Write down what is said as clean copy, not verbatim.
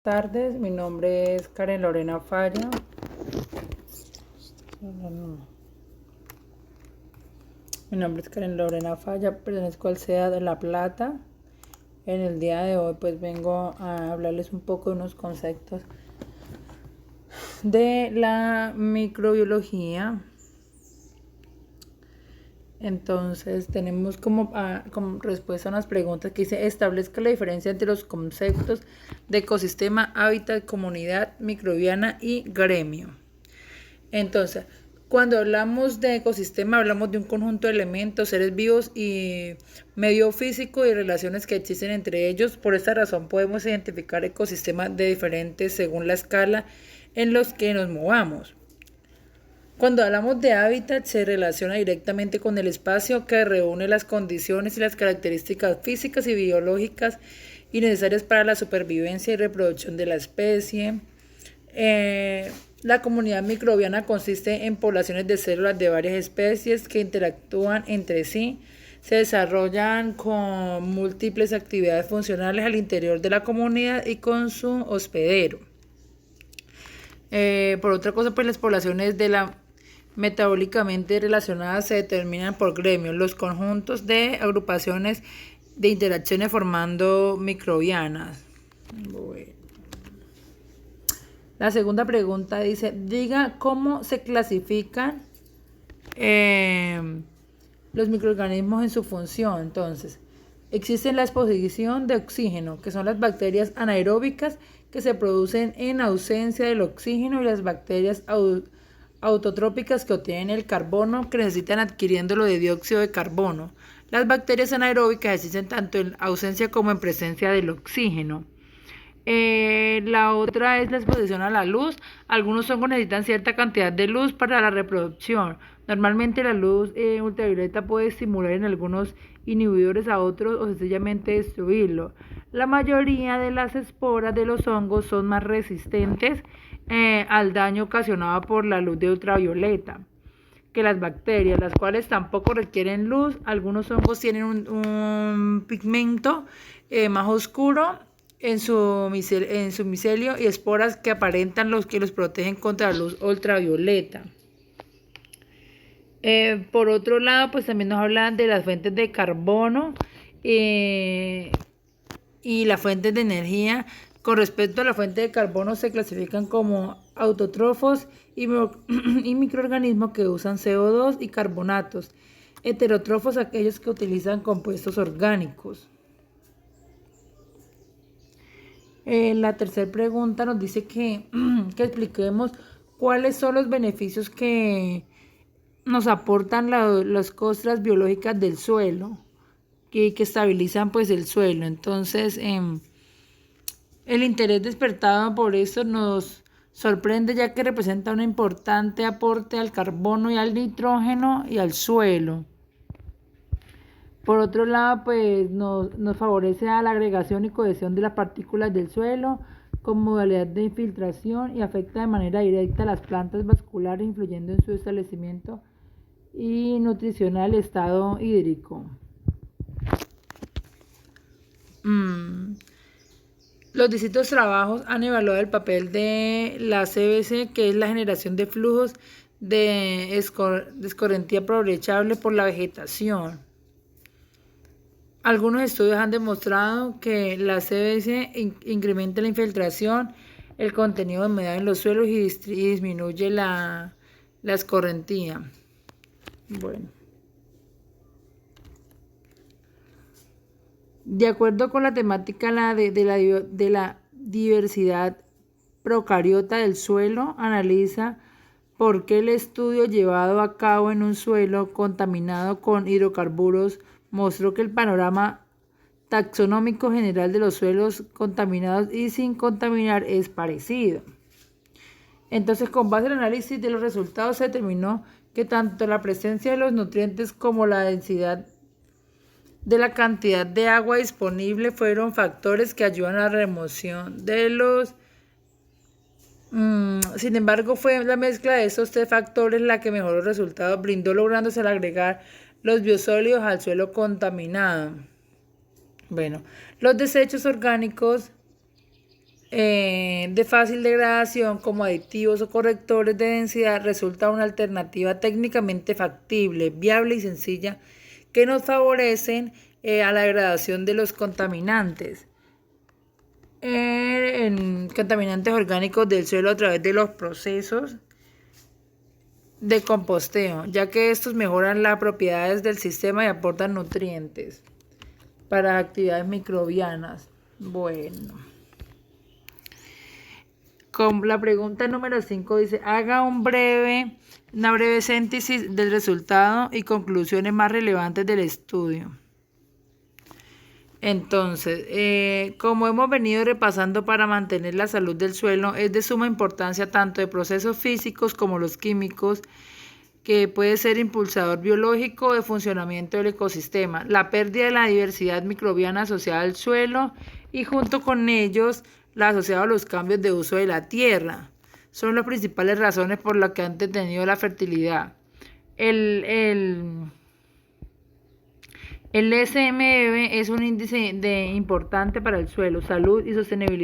Tardes, mi nombre es Karen Lorena Falla. Mi nombre es Karen Lorena Falla, pertenezco al CEA de La Plata. En el día de hoy pues vengo a hablarles un poco de unos conceptos de la microbiología. Entonces tenemos como respuesta a unas preguntas que dice: establezca la diferencia entre los conceptos de ecosistema, hábitat, comunidad microbiana y gremio. Entonces, cuando hablamos de ecosistema, hablamos de un conjunto de elementos, seres vivos y medio físico y relaciones que existen entre ellos. Por esta razón podemos identificar ecosistemas de diferentes según la escala en los que nos movamos. Cuando hablamos de hábitat, se relaciona directamente con el espacio que reúne las condiciones y las características físicas y biológicas y necesarias para la supervivencia y reproducción de la especie. La comunidad microbiana consiste en poblaciones de células de varias especies que interactúan entre sí, se desarrollan con múltiples actividades funcionales al interior de la comunidad y con su hospedero. Por otra cosa, pues las poblaciones de la metabólicamente relacionadas se determinan por gremios, los conjuntos de agrupaciones de interacciones formando microbianas. Bueno. La segunda pregunta dice: diga cómo se clasifican los microorganismos en su función. Entonces, existe la exposición de oxígeno, que son las bacterias anaeróbicas que se producen en ausencia del oxígeno, y las bacterias autotrópicas que obtienen el carbono que necesitan adquiriéndolo de dióxido de carbono. Las bacterias anaeróbicas existen tanto en ausencia como en presencia del oxígeno. La otra es la exposición a la luz. Algunos hongos necesitan cierta cantidad de luz para la reproducción. Normalmente la luz ultravioleta puede estimular en algunos inhibidores a otros o sencillamente destruirlo. La mayoría de las esporas de los hongos son más resistentes al daño ocasionado por la luz de ultravioleta que las bacterias, las cuales tampoco requieren luz. Algunos hongos tienen un pigmento más oscuro en su micelio y esporas que aparentan los que los protegen contra la luz ultravioleta. Por otro lado, pues también nos hablan de las fuentes de carbono y las fuentes de energía. Con respecto a la fuente de carbono, se clasifican como autótrofos y microorganismos que usan CO2 y carbonatos. Heterótrofos, aquellos que utilizan compuestos orgánicos. La tercera pregunta nos dice que expliquemos cuáles son los beneficios que nos aportan las costras biológicas del suelo, que estabilizan pues el suelo. Entonces, el interés despertado por esto nos sorprende, ya que representa un importante aporte al carbono y al nitrógeno y al suelo. Por otro lado, pues nos favorece a la agregación y cohesión de las partículas del suelo con modalidad de infiltración y afecta de manera directa a las plantas vasculares, influyendo en su establecimiento y nutricional estado hídrico. Los distintos trabajos han evaluado el papel de la CBC, que es la generación de flujos de escorrentía aprovechable por la vegetación. Algunos estudios han demostrado que la CBC incrementa la infiltración, el contenido de humedad en los suelos y disminuye la escorrentía. Bueno. De acuerdo con la temática de la diversidad procariota del suelo, analiza por qué el estudio llevado a cabo en un suelo contaminado con hidrocarburos mostró que el panorama taxonómico general de los suelos contaminados y sin contaminar es parecido. Entonces, con base en el análisis de los resultados, se determinó que tanto la presencia de los nutrientes como la densidad de la cantidad de agua disponible fueron factores que ayudan a la remoción de los... Sin embargo, fue la mezcla de estos tres factores la que mejor resultados brindó, lográndose al agregar los biosólidos al suelo contaminado. Bueno, los desechos orgánicos de fácil degradación como aditivos o correctores de densidad resulta una alternativa técnicamente factible, viable y sencilla que nos favorecen a la degradación de los contaminantes. Contaminantes orgánicos del suelo a través de los procesos de composteo, ya que estos mejoran las propiedades del sistema y aportan nutrientes para actividades microbianas. Bueno, con la pregunta número 5 dice, haga una breve síntesis del resultado y conclusiones más relevantes del estudio. Entonces, como hemos venido repasando, para mantener la salud del suelo es de suma importancia tanto de procesos físicos como los químicos, que puede ser impulsador biológico de funcionamiento del ecosistema, la pérdida de la diversidad microbiana asociada al suelo y junto con ellos la asociada a los cambios de uso de la tierra. Son las principales razones por las que han detenido la fertilidad. El SMB es un índice importante para el suelo, salud y sostenibilidad.